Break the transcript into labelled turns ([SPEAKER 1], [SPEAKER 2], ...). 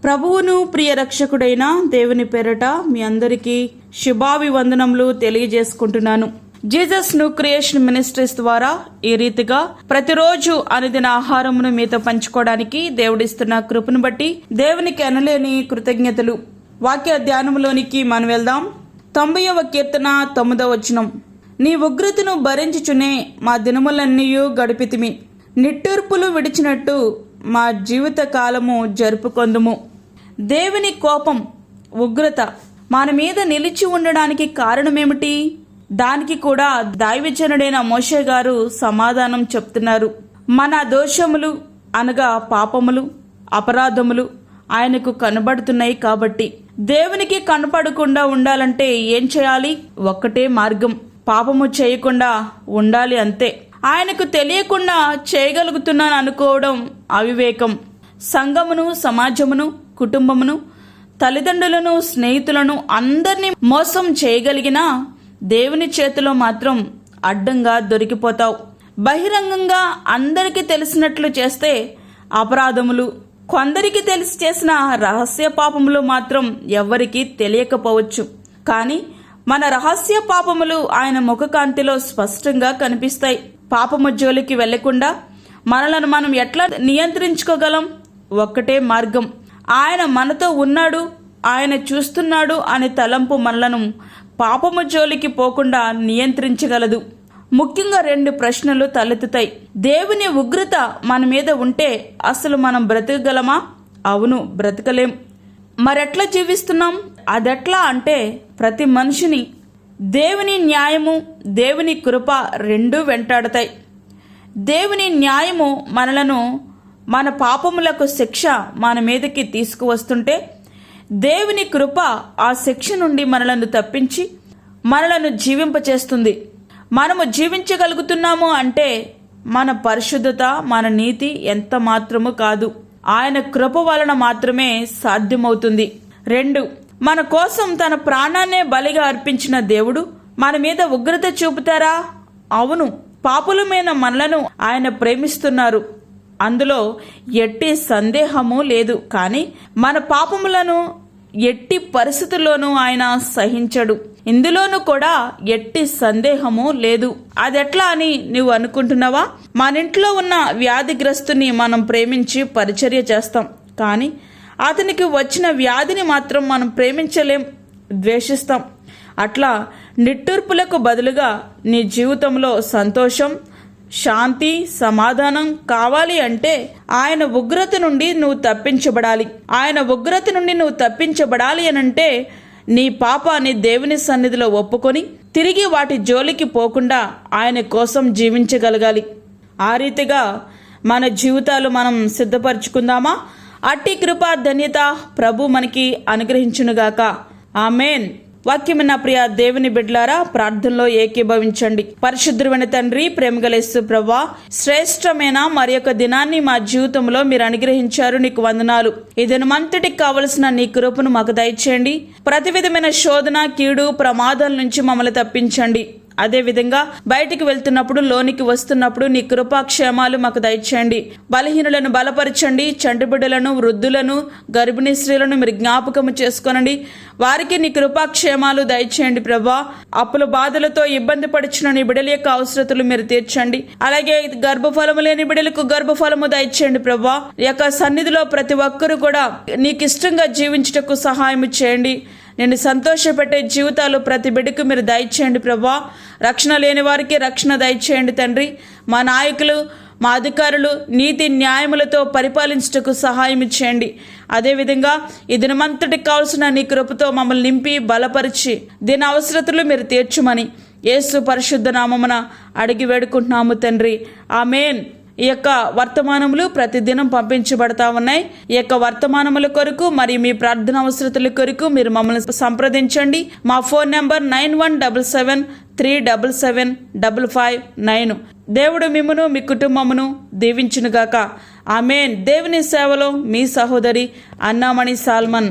[SPEAKER 1] ప్రభువును ప్రియ రక్షకుడైన దేవుని పేరట మీ అందరికీ శుభాభివందనములు తెలియజేసుకుంటున్నాను. జీసస్ న్యూ క్రియేషన్ మినిస్ట్రీస్ ద్వారా ఈ రీతిగా ప్రతిరోజు అనుదిన ఆహారమును మీతో పంచుకోవడానికి దేవుడిస్తున్న కృపను బట్టి దేవునికి అనలేని కృతజ్ఞతలు. వాక్య ధ్యానములోనికి మనం వెళ్దాం. 90వ కీర్తన 9వ వచనం. నీ ఉగ్రతను భరించుచునే మా దినములన్నీ గడిపితిమి, నిట్టూర్పులు విడిచినట్టు మా జీవిత కాలము జరుపుకొందుము. దేవుని కోపం, ఉగ్రత మన మీద నిలిచి ఉండడానికి కారణమేమిటి? దానికి కూడా దైవజనుడైన మోషే గారు సమాధానం చెప్తున్నారు. మన దోషములు అనగా పాపములు, అపరాధములు ఆయనకు కనబడుతున్నాయి కాబట్టి దేవునికి కనపడకుండా ఉండాలంటే ఏం చేయాలి? ఒక్కటే మార్గం, పాపము చేయకుండా ఉండాలి, అంతే. ఆయనకు తెలియకుండా చేయగలుగుతున్నాను అనుకోవడం అవివేకం. సంఘమును, సమాజమును, కుటుంబమును, తల్లిదండ్రులను, స్నేహితులను అందరినీ మోసం చేయగలిగినా దేవుని చేతిలో మాత్రం అడ్డంగా దొరికిపోతావు. బహిరంగంగా అందరికీ తెలిసినట్లు చేస్తే అపరాధములు, కొందరికి తెలిసి చేసిన రహస్య పాపములు మాత్రం ఎవ్వరికీ తెలియకపోవచ్చు. కానీ మన రహస్య పాపములు ఆయన ముఖకాంతిలో స్పష్టంగా కనిపిస్తాయి. పాపము జోలికి వెళ్లకుండా మనలను మనం ఎట్లా నియంత్రించుకోగలం? ఒక్కటే మార్గం, ఆయన మనతో ఉన్నాడు, ఆయన చూస్తున్నాడు అనే తలంపు మనలను పాపము జోలికి పోకుండా నియంత్రించగలదు. ముఖ్యంగా 2 ప్రశ్నలు తలెత్తుతాయి. దేవుని ఉగ్రత మన మీద ఉంటే అసలు మనం బ్రతకగలమా? అవును, బ్రతకలేం. మరెట్లా జీవిస్తున్నాం? అదెట్లా అంటే ప్రతి మనిషిని దేవుని న్యాయము, దేవుని కృప రెండూ వెంటాడతాయి. దేవుని న్యాయము మనలను, మన పాపములకు శిక్ష మన మీదకి తీసుకువస్తుంటే, దేవుని కృప ఆ శిక్ష నుండి మనలను తప్పించి మనలను జీవింపచేస్తుంది. మనము జీవించగలుగుతున్నాము అంటే మన పరిశుద్ధత, మన నీతి ఎంత మాత్రము కాదు, ఆయన కృప వలన మాత్రమే సాధ్యమవుతుంది. 2, మన కోసం తన ప్రాణాన్నే బలిగా అర్పించిన దేవుడు మన మీద ఉగ్రత చూపుతారా? అవును, పాపులమైన మనలను ఆయన ప్రేమిస్తున్నారు, అందులో ఎట్టి సందేహము లేదు. కానీ మన పాపములను ఎట్టి పరిస్థితుల్లోనూ ఆయన సహించడు, ఇందులోనూ కూడా ఎట్టి సందేహము లేదు. అదెట్లా అని నువ్వు అనుకుంటున్నావా? మన ఇంట్లో ఉన్న వ్యాధిగ్రస్తుని మనం ప్రేమించి పరిచర్య చేస్తాం, కానీ అతనికి వచ్చిన వ్యాధిని మాత్రం మనం ప్రేమించలేం, ద్వేషిస్తాం. అట్లా నిట్టూర్పులకు బదులుగా నీ జీవితంలో సంతోషం, శాంతి, సమాధానం కావాలి అంటే ఆయన ఉగ్రత నుండి నువ్వు తప్పించబడాలి. ఆయన ఉగ్రత నుండి నువ్వు తప్పించబడాలి అనంటే నీ పాపాన్ని దేవుని సన్నిధిలో ఒప్పుకొని తిరిగి వాటి జోలికి పోకుండా ఆయన కోసం జీవించగలగాలి. ఆ రీతిగా మన జీవితాలు మనం సిద్ధపరచుకుందామా? అట్టి కృపా ధన్యత ప్రభు మనకి అనుగ్రహించునుగాక. ఆమేన్. వాక్యమైన ప్రియ దేవుని బిడ్డలారా, ప్రార్థనలో ఏకీభవించండి. పరిశుద్ధమైన తండ్రి, ప్రేమగల యేసు ప్రభువా, శ్రేష్టమైన మరి యొక్క దినాన్ని మా జీవితంలో మీరు అనుగ్రహించారు, నీకు వందనాలు. ఈ దినమంతటికి కావలసిన నీ కృపను మాకు దయచేయండి. ప్రతి విధమైన శోధన, కీడు, ప్రమాదాల నుంచి మమ్మల్ని తప్పించండి. అదేవిధంగా బయటికి వెళ్తున్నప్పుడు, లోనికి వస్తున్నప్పుడు నీ కృపాక్షేమాలు మాకు దయచేయండి. బలహీనులను బలపరచండి. చంటిబిడ్డలను, వృద్ధులను, గర్భిణీ స్త్రీలను మీరు జ్ఞాపకము చేసుకోనండి. వారికి నీ కృపాక్షేమాలు దయచేయండి ప్రభా. అప్పుల బాధలతో ఇబ్బంది పడుచున్న నీ బిడ్డల యొక్క అవసరతలు మీరు తీర్చండి. అలాగే గర్భఫలము లేని బిడ్డలకు గర్భఫలము దయచేయండి ప్రభా. ఈ యొక్క సన్నిధిలో ప్రతి ఒక్కరూ కూడా నీకు ఇష్టంగా జీవించుటకు సహాయం చేయండి. నేను సంతోషపెట్టే జీవితాలు ప్రతి బిడ్డకు మీరు దయచేయండి ప్రభా. రక్షణ లేని వారికి రక్షణ దయచేయండి తండ్రి. మా నాయకులు, మా అధికారులు నీతి న్యాయములతో పరిపాలించుటకు సహాయం చేయండి. అదేవిధంగా ఈ దినమంతటికి కావాల్సిన నీ కృపతో మమ్మల్ని నింపి బలపరిచి దీని అవసరతలు మీరు తీర్చుమని యేసు పరిశుద్ధ నామమున అడిగి వేడుకుంటున్నాము తండ్రి. ఆమేన్. ఈ యొక్క వర్తమానములు ప్రతిదినం పంపించబడతా ఉన్నాయి. ఈ యొక్క వర్తమానముల కొరకు మరియు మీ ప్రార్థన అవసరతల కొరకు మీరు మమ్మల్ని సంప్రదించండి. మా ఫోన్ నెంబర్ 9177377559. దేవుడు మిమ్మును, మీ కుటుంబమును దీవించునుగాక. ఆమేన్. దేవుని సేవలో మీ సహోదరి అన్నామణి సాల్మన్.